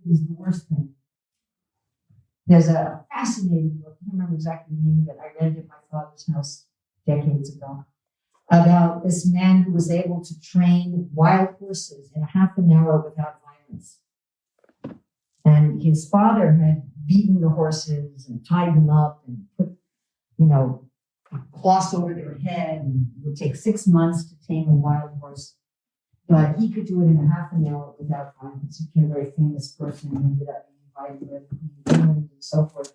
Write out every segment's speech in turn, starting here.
is the worst thing. There's a fascinating book, I can't remember exactly the name of it. I read it at my father's house decades ago, about this man who was able to train wild horses in half an hour without violence. And his father had beaten the horses and tied them up and put, cloths over their head. And it would take 6 months to tame a wild horse. But he could do it in half an hour without violence. He became a very famous person and ended up being invited to England and so forth.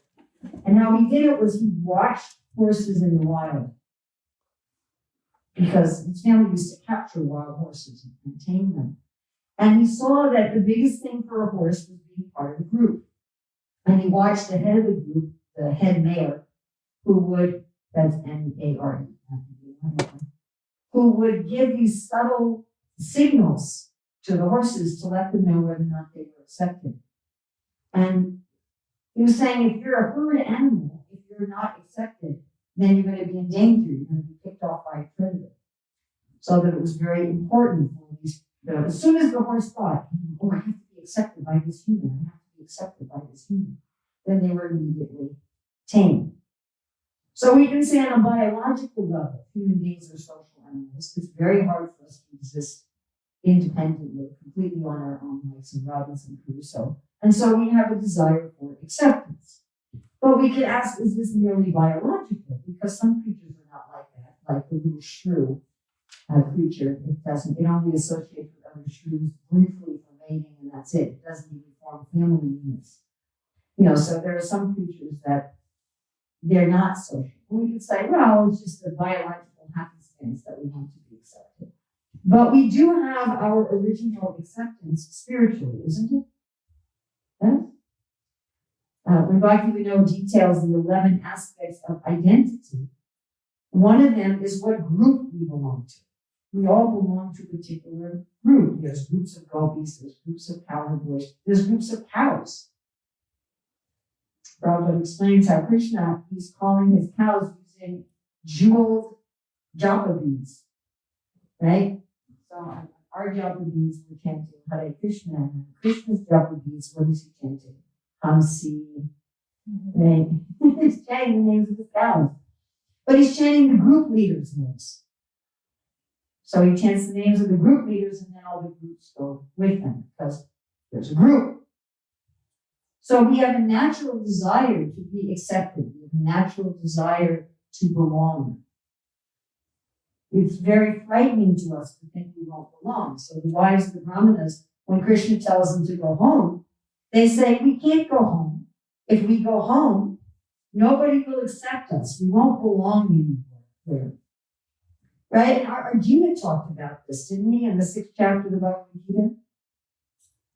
And how he did it was he watched horses in the wild, because his family used to capture wild horses and tame them. And he saw that the biggest thing for a horse was being part of the group. And he watched the head of the group, the head mare, who would, that's M-A-R-E, who would give these subtle signals to the horses to let them know whether or not they were accepted. And he was saying, if you're a herd animal, if you're not accepted, then you're going to be in danger. You're going to be picked off by a predator. So that it was very important for these. As soon as the horse thought, oh, I have to be accepted by this human, I have to be accepted by this human, then they were immediately tamed. So we can say on a biological level, human beings are social animals. It's very hard for us to exist independently, completely on our own, like some Robinson Crusoe. And so we have a desire for acceptance. But we could ask, is this merely biological? Because some creatures are not like that, like the little shrew creature. It only associates with other shrews briefly for mating, and that's it. It doesn't even form family units. So there are some creatures that they're not social. We could say, well, it's just a biological happenstance that we want to be accepted. But we do have our original acceptance spiritually, isn't it? Yes? When Bhakti-Vinod details the 11 aspects of identity, one of them is what group we belong to. We all belong to a particular group. There's groups of gopis, there's groups of cowherd boys, there's groups of cows. Prabhupada explains how Krishna, he's calling his cows using jeweled japa beads, right? So our japa beads were chanting Hare Krishna, and Krishna's japa beads, what is he chanting? Hamsi, right? He's chanting the names of the cows. But he's chanting the group leaders' names. So he chants the names of the group leaders, and then all the groups go with them, because there's a group. So we have a natural desire to be accepted. We have a natural desire to belong. It's very frightening to us to think we won't belong. So the wives of the Brahmanas, when Krishna tells them to go home, they say, we can't go home. If we go home, nobody will accept us. We won't belong anywhere. Right? And Arjuna talked about this, didn't he, in the 6th chapter of the Bhagavad Gita?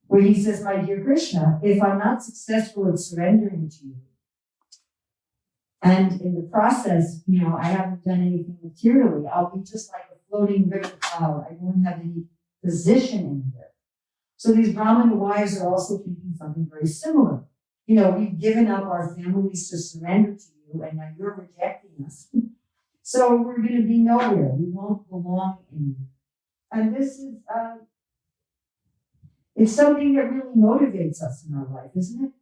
Where he says, my dear Krishna, if I'm not successful at surrendering to you, and in the process, I haven't done anything materially, I'll be just like a floating river cloud. I won't have any position anywhere. So these Brahmana wives are also thinking something very similar. We've given up our families to surrender to you, and now you're rejecting us. So we're going to be nowhere. We won't belong anywhere. And this is, it's something that really motivates us in our life, isn't it?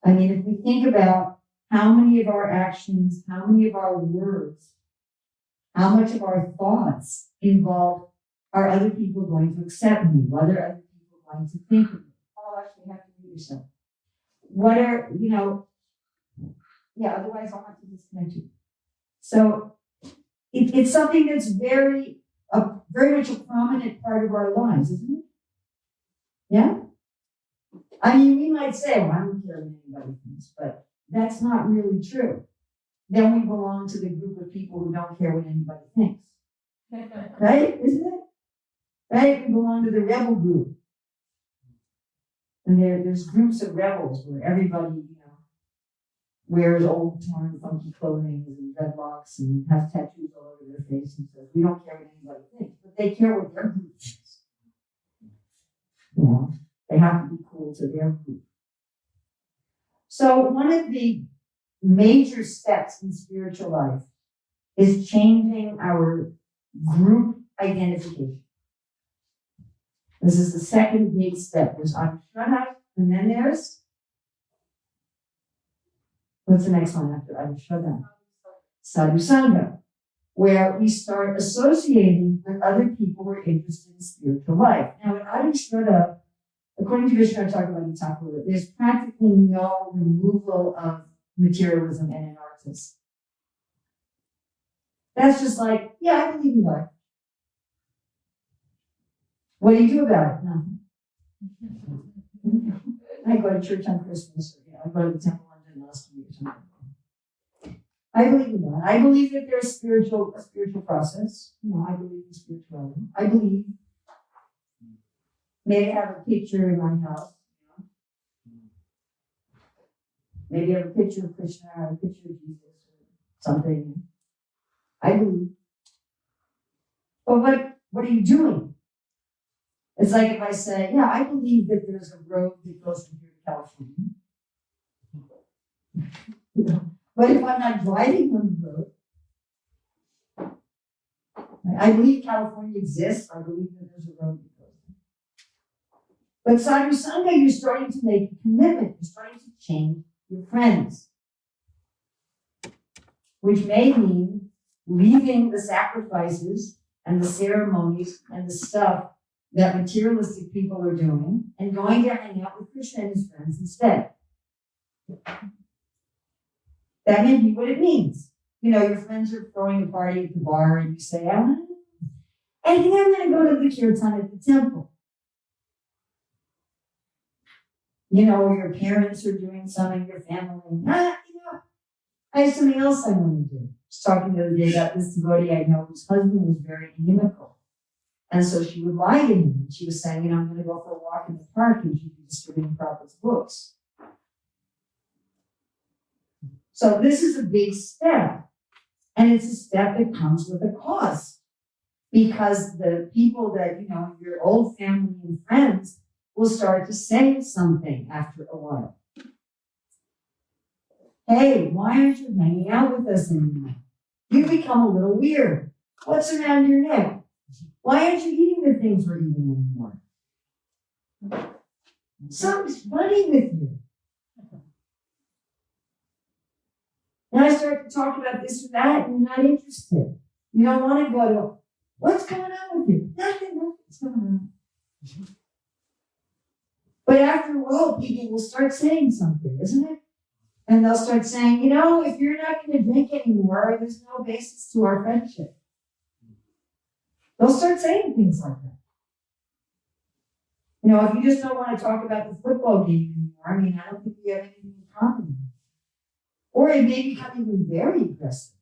I mean, if we think about how many of our actions, how many of our words, how much of our thoughts involve, are other people going to accept me? What are other people going to think of me? Oh, actually, you have to read yourself. What are, otherwise I'll have to disconnect you. So it's something that's very much a prominent part of our lives, isn't it? Yeah? I mean, we might say, well, I don't care what anybody thinks, but that's not really true. Then we belong to the group of people who don't care what anybody thinks. Right? Isn't it? Right? We belong to the rebel group. And there's groups of rebels where everybody, wears old, torn, funky clothing and dreadlocks and has tattoos all over their face and says, we don't care what anybody thinks, but they care what their group thinks. They have to be cool to their group. So one of the major steps in spiritual life is changing our group identification. This is the second big step. There's Anushraha, And then there's, what's the next one after Adishraddha? Sadhu Sangha, where we start associating with other people who are interested in spiritual life. Now, in Adishraddha, according to Vishnu Chakravarti Thakur, there's practically no removal of materialism and an artist. That's just like, yeah, I believe in God. What do you do about it? Nothing. I go to church on Christmas, or I go to the temple on Janmashtami or something. I believe in God. I believe that there's a spiritual process. I believe in spirituality. I believe. Maybe I have a picture in my house. Maybe I have a picture of Krishna or a picture of Jesus or something. I believe. But what are you doing? It's like if I say, yeah, I believe that there's a road that goes from here to California. But if I'm not driving on the road, I believe California exists. I believe that there's a road that goes there. But Sadhu Sangha, you're starting to make a commitment. You're starting to change your friends, which may mean leaving the sacrifices and the ceremonies and the stuff that materialistic people are doing and going to hang out with Krishna and his friends instead. That may be what it means. Your friends are throwing a party at the bar and you say, I think I'm going to go to the kirtan at the temple. Or your parents are doing something, your family. I have something else I want to do. I was talking the other day about this devotee I know whose husband was very inimical. And so she would lie to him. And she was saying, I'm going to go for a walk in the park and she'd be distributing Prabhupada's books. So this is a big step. And it's a step that comes with a cost. Because the people that, your old family and friends will start to say something after a while. Hey, why aren't you hanging out with us anymore? You become a little weird. What's around your neck? Why aren't you eating the things we're eating anymore? Something's funny with you. And I start to talk about this or that, and you're not interested. You don't want to go to, what's going on with you? Nothing's going on. But after a while, people will start saying something, isn't it? And they'll start saying, if you're not going to drink anymore, there's no basis to our friendship. They'll start saying things like that. If you just don't want to talk about the football game anymore, I don't think we have anything in common. Or it may become even very aggressive.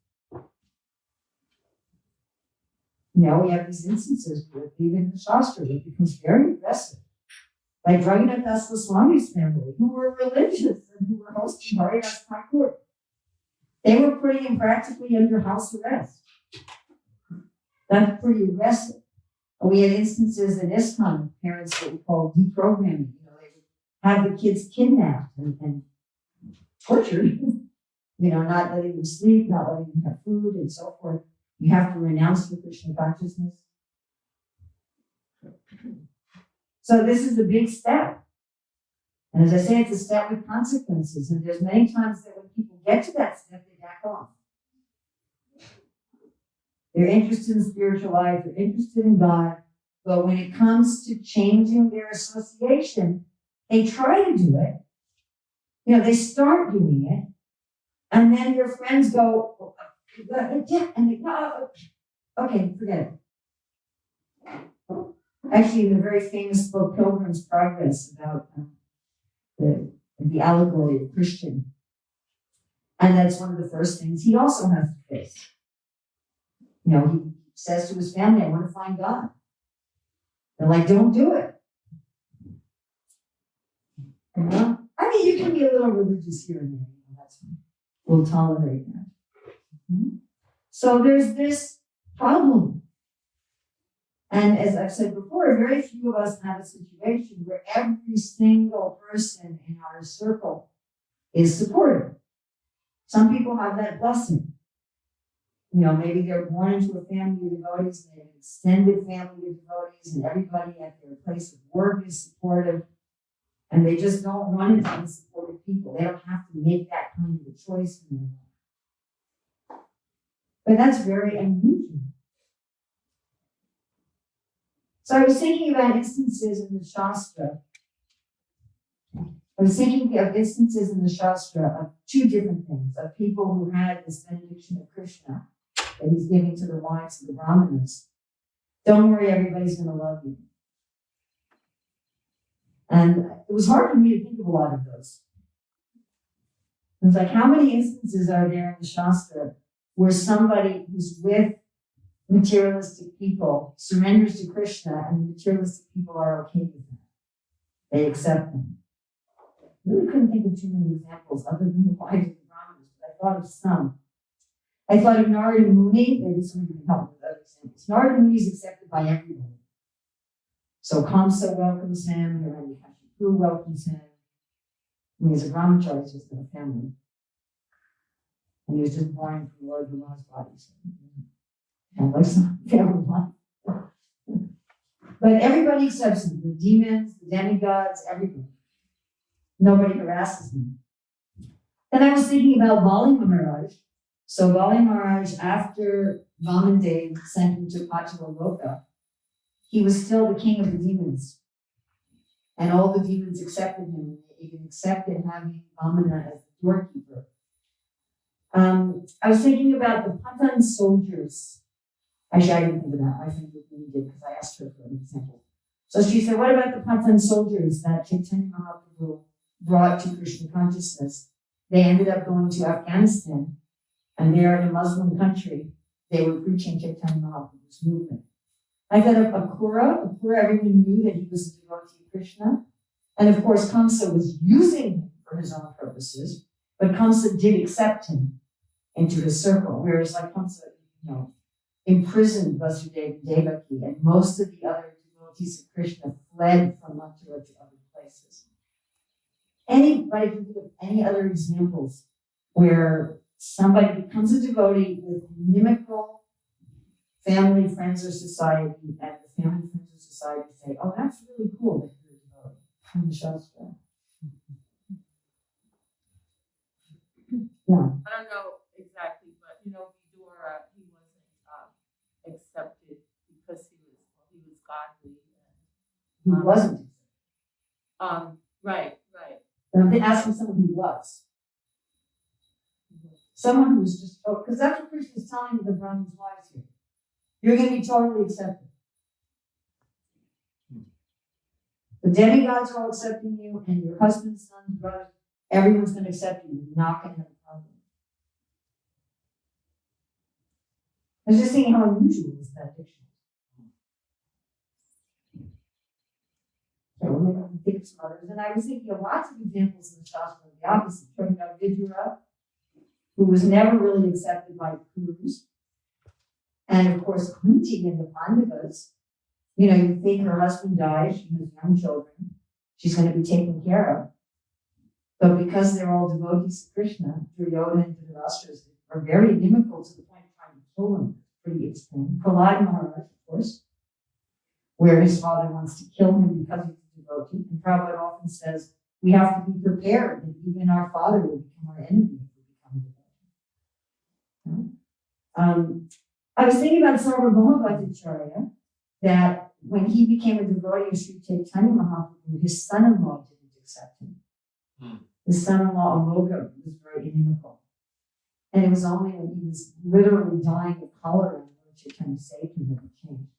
We have these instances where even in the Shastra, it becomes very aggressive. Like Raghunath Das Goswami's family, who were religious and who were hosting Haridas Thakur. They were putting him practically under house arrest. That's pretty aggressive. And we had instances in ISKCON of parents that we call deprogramming. They would have the kids kidnapped and tortured. Not letting them sleep, not letting them have food, and so forth. You have to renounce the Krishna consciousness. So this is a big step. And as I say, it's a step with consequences. And there's many times that when people get to that step, they back off. They're interested in spiritual life, they're interested in God, but when it comes to changing their association, they try to do it. They start doing it, and then your friends go, yeah, and they go, okay, forget it. Actually, in the very famous book, Pilgrim's Progress, about the allegory of Christian. And that's one of the first things he also has to face. He says to his family, I want to find God. They're like, don't do it. You can be a little religious here and there. That's fine. We'll tolerate that. Mm-hmm. So there's this problem. And as I've said before, very few of us have a situation where every single person in our circle is supportive. Some people have that blessing. Maybe they're born into a family of devotees, they have an extended family of devotees, and everybody at their place of work is supportive. And they just don't run into unsupported people. They don't have to make that kind of a choice in their life. But that's very unusual. So I was thinking about instances in the Shastra. I was thinking of instances in the Shastra of two different things, of people who had this benediction of Krishna that he's giving to the wives of the Brahmanas. Don't worry, everybody's going to love you. And it was hard for me to think of a lot of those. It was like, how many instances are there in the Shastra where somebody who's with materialistic people surrenders to Krishna and the materialistic people are okay with that? They accept them. I really couldn't think of too many examples other than the wives of the Brahmanas, but I thought of some. I thought of Narada Muni. Maybe somebody can help me with other examples. Narada Muni is accepted by everyone. So Kamsa welcomes him, Hiranyakashipu welcomes him. I mean, he's a brahmachari, he's just in a family. And he was just born from Lord Brahma's body. So, and like some family life. But everybody accepts him. The demons, the demigods, everybody. Nobody harasses him. Then I was thinking about Bali Maharaj. So Bali Maharaj, after Vamandev sent him to Goloka, he was still the king of the demons. And all the demons accepted him. They even accepted having Vamana as the doorkeeper. I was thinking about the Pathan soldiers. Actually, I didn't think of that. I think that we did because I asked her for an example. So she said, what about the Pathan soldiers that Chaitanya Mahaprabhu brought to Krishna consciousness? They ended up going to Afghanistan, and there in a Muslim country, they were preaching Chaitanya Mahaprabhu's movement. I thought of Akura. Akura, everyone knew that he was a devotee of Krishna. And of course, Kamsa was using him for his own purposes, but Kamsa did accept him into his circle, whereas like Kamsa, imprisoned Vasudeva and Devaki, and most of the other devotees of Krishna fled from Mathura to other places. Anybody can think of any other examples where somebody becomes a devotee with inimical family, friends, or society, and the family, friends, or society say, oh, that's really cool that you're a devotee from the Shastra. Yeah. I don't know exactly, but Vidura, he wasn't accepted because he was godly. He wasn't. Right. But I'm asking someone who was. Someone who was just, because that's what Krishna is telling the Brahmin's wives here. You're going to be totally accepted. The demigods are all accepting you, and your husband's sons, brothers, everyone's going to accept you. You're not going to have a problem. I was just thinking how unusual is that diction. Okay, well, maybe I can think of some others. And I was thinking of lots of examples in the Shastra of the opposite. Talking about Vidura, who was never really accepted by the Kurus. And of course, Kunti and the Pandavas. You think her husband dies, she has young children, she's going to be taken care of. But because they're all devotees of Krishna, Duryodhana and Dhritarashtra are very inimical to the point of trying to kill him. Pretty extreme. Prahlad Maharaj, of course, where his father wants to kill him because he's a devotee. And Prabhupada often says, we have to be prepared that even our father will become our enemy if we become a devotee. I was thinking about Sarvabhauma Bhattacharya, that when he became a devotee of Sri Chaitanya Mahaprabhu, his son-in-law didn't accept him. His son-in-law, Amoga, was very inimical. And it was only when he was literally dying of cholera and Lord Chaitanya saved him that it changed.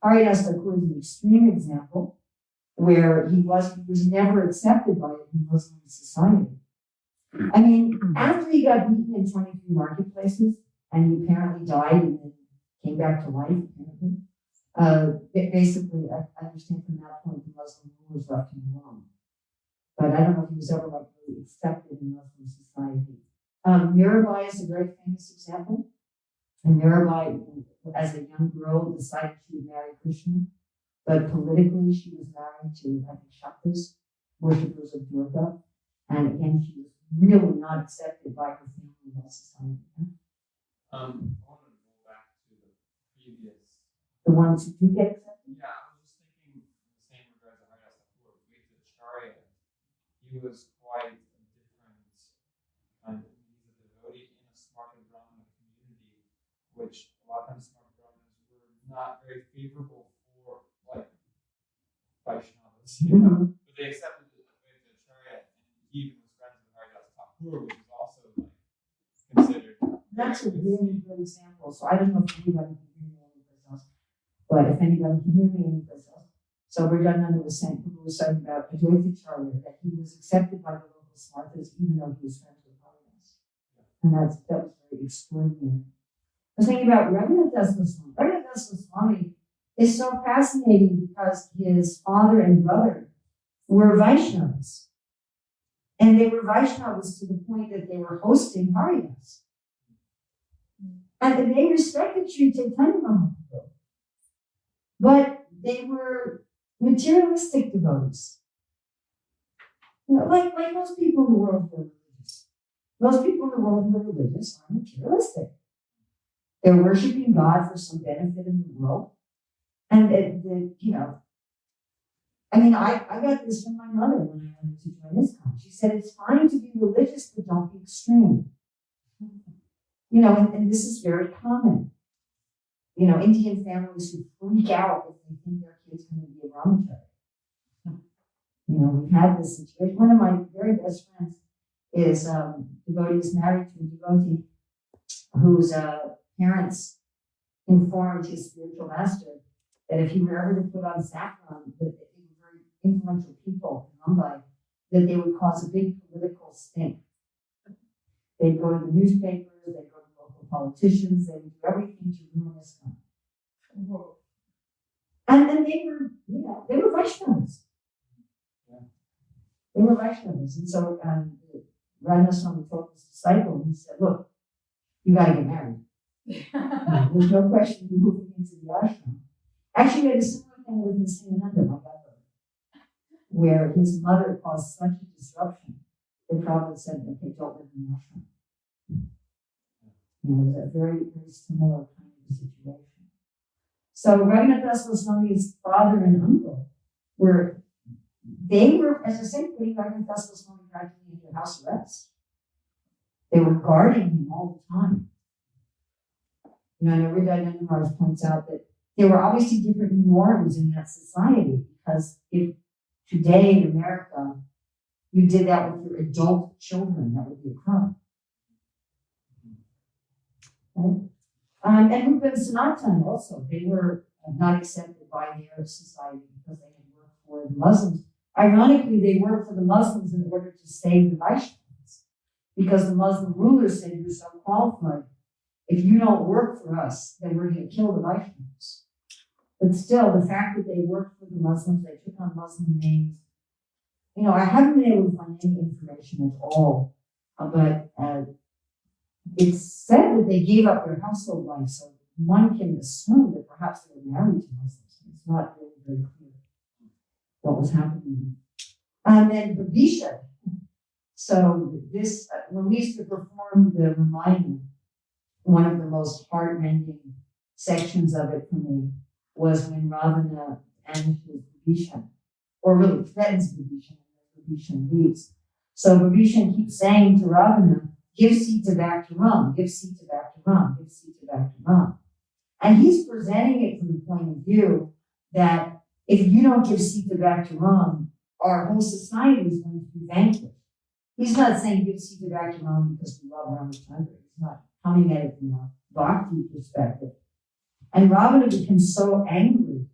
Haridas Thakur is an extreme example where he was never accepted by Muslim society. I mean, after he got beaten in 23 marketplaces, and he apparently died and then came back to life, apparently. Basically, I understand from that point the Muslim rulers left him alone. But I don't know if he was ever really accepted in Muslim society. Mirabai is a very famous example. And Mirabai, as a young girl, decided she would marry Krishna. But politically, she was married to, I think, Shaktas, worshippers of Durga. And again, she was really not accepted by her family or society. I want to go back to the previous. The ones who do get accepted? Yeah, I was just thinking he was quite a different kind of, he's a devotee in a Smarta Brahmana community, which a lot of times Smarta Brahmanas were not very favorable for like Vaishnavas, you know, but they accepted the Acharya, and he even was friends with Haridas Thakur, which is also like considered. That's a really good example. So I don't know if anybody can hear me anyplace else, but if anybody can hear me anyplace else. So Rajananda was saying, people were saying about Advaita Charya, that he was accepted by the local Smartas even though he was friends with Haridas. And that was very extraordinary. I was thinking about Raghunath Das Goswami. Raghunath Das Goswami is so fascinating because his father and brother were Vaishnavas. And they were Vaishnavas to the point that they were hosting Haridas. And they respected Sri Chaitanya Mahaprabhu. But they were materialistic devotees. You know, like most people in the world who are religious. Most people in the world who are religious are materialistic. They're worshiping God for some benefit in the world. And, you know, I mean, I got this from my mother when I wanted to join ISKCON. She said, it's fine to be religious, but don't be extreme. You know, and this is very common. You know, Indian families who freak out if they think their kid's going to be a brahmachari. You know, we've had this situation. One of my very best friends is married to a devotee whose parents informed his spiritual master that if he were ever to put on saffron, that they were very influential people in Mumbai, that they would cause a big political stink. They'd go to the newspapers, they'd go to local politicians, they would do everything to ruin ISKCON. And then they were, you know, they were Vaishnavas. They were Vaishnavas. And so Radha Swami told his disciple, he said, look, you got to get married. There's no question you're moving into the ashram. Actually, we had a similar thing with Nityananda, my godbrother, where his mother caused such a disruption. The Prabhupada said, okay, don't live in the ashram. You know, it was a very, very similar kind of situation. So Raghunath Das Goswami's father and uncle were, as I said, putting Raghunath Das Goswami practically into house arrest. They were guarding him all the time. You know, I know Hridayananda Maharaj points out that there were obviously different norms in that society, because if today in America you did that with your adult children, that would be a crime. Right? And Rupa and Sanatan also, they were not accepted by their society because they had worked for the Muslims. Ironically, they worked for the Muslims in order to save the Vaishnavas, because the Muslim rulers said, you're so qualified. If you don't work for us, then we're going to kill the Vaishnavas. But still, the fact that they worked for the Muslims, they took on Muslim names. You know, I haven't been able to find any information at all, but it's said that they gave up their household life, so one can assume that perhaps they were married to Muslims. It's not really very clear what was happening. And then Babisha. So this, when we used to perform the Ramayana, one of the most heart-rending sections of it for me was when Ravana banishes Vibhishan, or really threatens Vibhishan, and Vibhishan leaves. So Vibhishan keeps saying to Ravana, give Sita back to Ram, give Sita back to Ram, give Sita back to Ram. And he's presenting it from the point of view that if you don't give Sita back to Ram, our whole society is going to be vanquished. He's not saying give Sita back to Ram because we love Ramachandra. He's not coming at it from a bhakti perspective. And Ravana becomes so angry,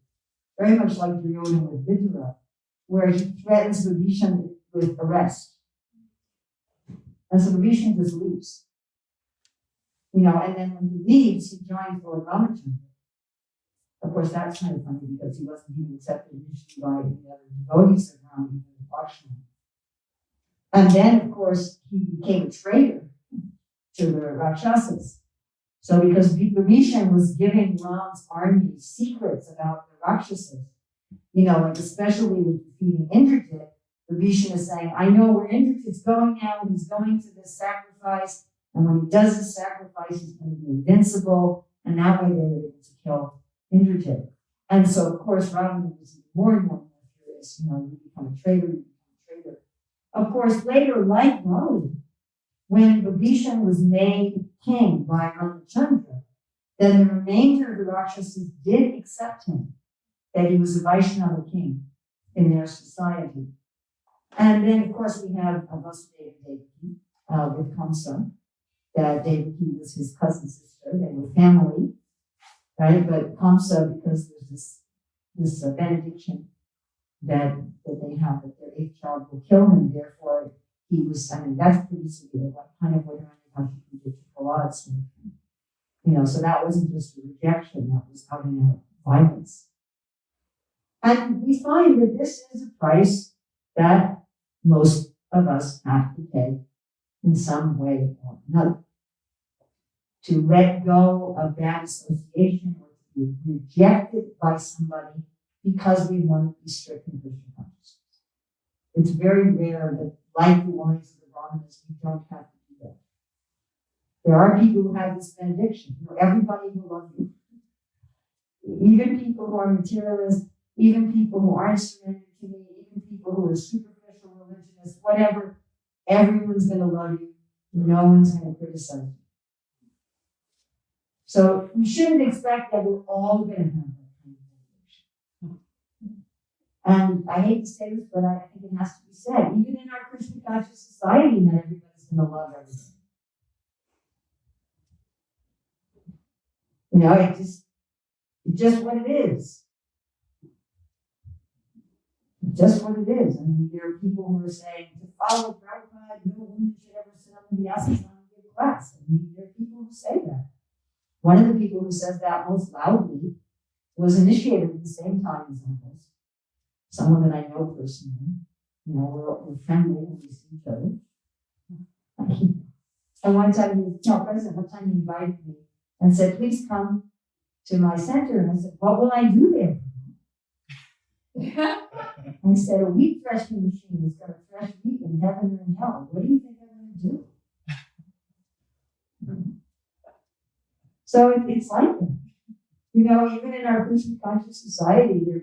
very much like Duryodhana with Vidura, where he threatens Vibhishan with arrest. And so Vibhishan just leaves. You know, and then when he leaves, he joins Lord Ramachandra. Of course, that's kind of funny because he wasn't even accepted initially by the other devotees of Ram, even the Lakshmana. And then, of course, he became a traitor to the Rakshasas. So because Vibhishan was giving Ram's army secrets about the Rakshasas, you know, like especially with defeating Indrajit, Vibhishan is saying, I know where Indrajit's going now, he's going to this sacrifice, and when he does this sacrifice, he's going to be invincible, and that way they were able to kill Indrajit. And so, of course, Ravana was more and more furious, you know, you become a traitor, you become a traitor. of course, later, like Raleigh, when Vibhishan was made king by Ramachandra, then the remainder of the Rakshasas did accept him, that he was a Vaishnava king in their society. And then, of course, we have Vasudeva Devaki with Kamsa, that Devaki was his cousin sister. They were family, right? But Kamsa, because there's this benediction that they have that their eighth child will kill him, therefore he was, I mean, that's pretty severe, like kind of what Hiranyakashipu did to Prahlad. So that wasn't just a rejection, that was out and out violence. And we find that this is a price that most of us have to pay in some way or another. To let go of bad association or to be rejected by somebody because we want to be strict in Krishna consciousness. It's very rare that, like the wives of the Brahmanas, we don't have to do that. There are people who have this benediction. Everybody will love you. Even people who are materialists, even people who aren't surrendered to me, even people who are superficial religionists, whatever, everyone's going to love you. No one's going to criticize you. So we shouldn't expect that we're all going to have that kind of benediction. And I hate to say this, but I think it has to be said. Even in our Krishna conscious society, not everybody's going to love everything. It's just what it is. Just what it is. I mean, there are people who are saying, to follow Prabhupada, no woman should ever sit on the asses on a good class. I mean, there are people who say that. One of the people who says that most loudly was initiated at the same time as us. Someone that I know personally. We're friendly when we see each other. And one time, President, one time he invited me and said, please come to my center. And I said, what will I do there? And he said, a wheat threshing machine is going to thresh wheat in heaven or in hell. What do you think I'm going to do? So it's like that. Even in our Krishna conscious society, there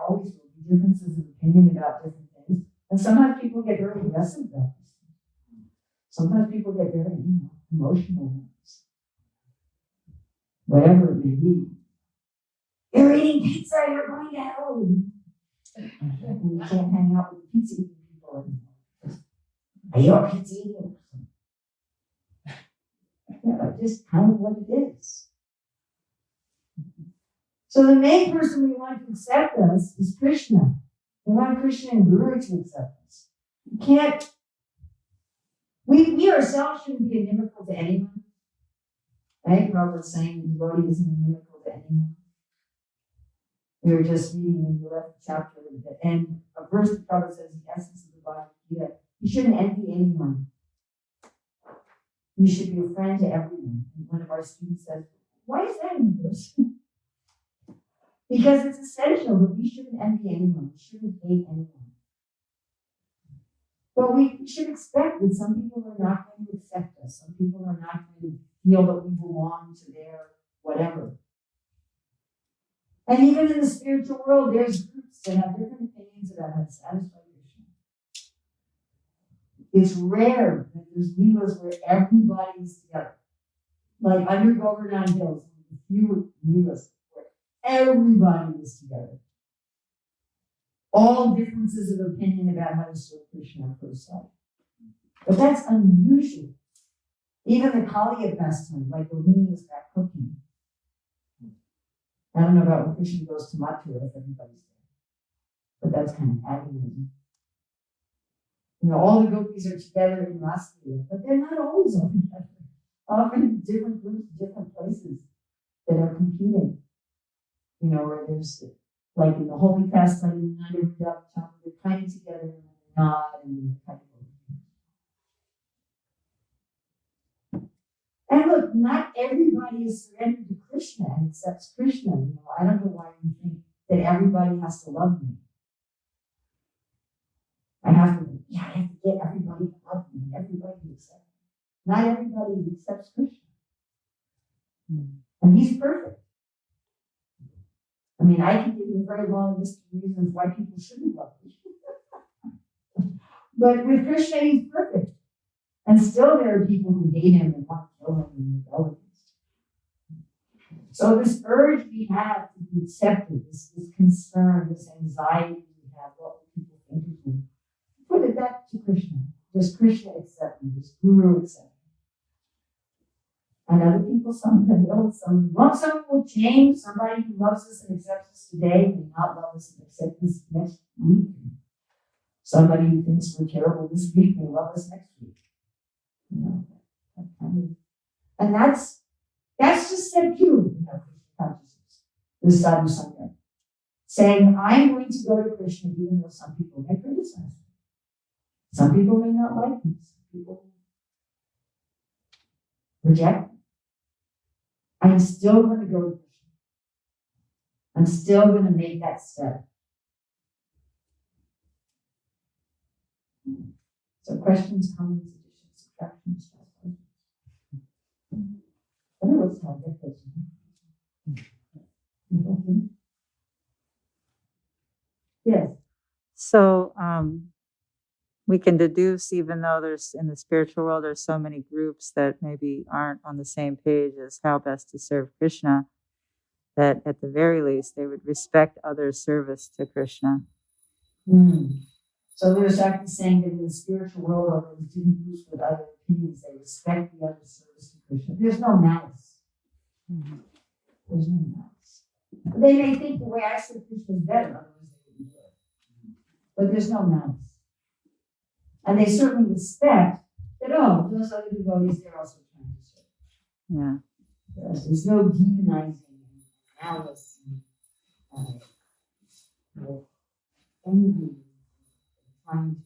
always will be differences of opinion about different things. And sometimes people get very aggressive about this. Sometimes people get very, emotional about this. Whatever it may be. You're eating pizza, you're going to hell. And you can't hang out with pizza eating people anymore. Are you a pizza eater? Just kind of what it is. So the main person we want to accept us is Krishna. We want Krishna and Guru to accept us. We can't, we ourselves shouldn't be inimical to anyone. Right? Prabhupada's saying the devotee isn't inimical to anyone. We were just reading in the 11th chapter at the end, a verse that Prabhupada says the essence of the Bhagavad Gita. You shouldn't envy anyone. You should be a friend to everyone. And one of our students says, why is that in the verse? Because it's essential that we shouldn't envy anyone. We shouldn't hate anyone. But we should expect that some people are not going to accept us. Some people are not going to feel that we belong to their whatever. And even in the spiritual world, there's groups that have different opinions about how to satisfy Krishna. It's rare that there's leelas where everybody is together. Like under Govardhan Hills, a few leelas where everybody is together. All differences of opinion about how to serve Krishna at first sight. But that's unusual. Even the Kaliya pastime, like Rohini was back cooking. I don't know about when Krishna goes to Mathura if everybody's there. But that's kind of agonizing. All the gopis are together in Rasleela, but they're not always all together. Often different groups, different places that are competing. Where there's, like in the holy pastime in Nanda, they're kind of together and they're not, and they're kind of over. And look, not everybody is surrendered to Krishna and accepts Krishna. I don't know why you think that everybody has to love me. I have to get everybody to love me, everybody to accept me. Not everybody accepts Krishna. And he's perfect. I mean, I can give you a very long list of reasons why people shouldn't love me. But with Krishna, he's perfect. And still there are people who hate him and want to kill him and rebel against him. So this urge we have to be accepted, this concern, this anxiety we have, what will people think of me? Put it back to Krishna. Does Krishna accept me? Does Guru accept me? And other people, somebody else, someone will change. Somebody who loves us and accepts us today may not love us and accept us next week. Somebody who thinks we're terrible this week may love us next week. You know, that kind of, and that's just that pure, Krishna consciousness. This sadhu sangha, saying, I'm going to go to Krishna even though some people may criticize me. Some people may not like me. Some people reject me. I'm still going to go to Krishna. I'm still going to make that step. So questions, comments, additions, subtractions, let's talk about this. Yes. So we can deduce, even though there's in the spiritual world, there's so many groups that maybe aren't on the same page as how best to serve Krishna, that at the very least they would respect other service to Krishna. So there's actually saying that in the spiritual world, although they didn't use with other opinions, they respect the other service to Krishna. There's no malice. There's no malice. They may think the way I serve Krishna is better, otherwise they wouldn't do it. But there's no malice. And they certainly respect that, those other devotees, they're also trying to serve. Yeah. There's no demonizing and malice and envy. Trying to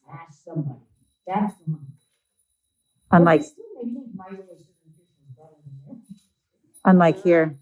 smash somebody. That's the one. Unlike here.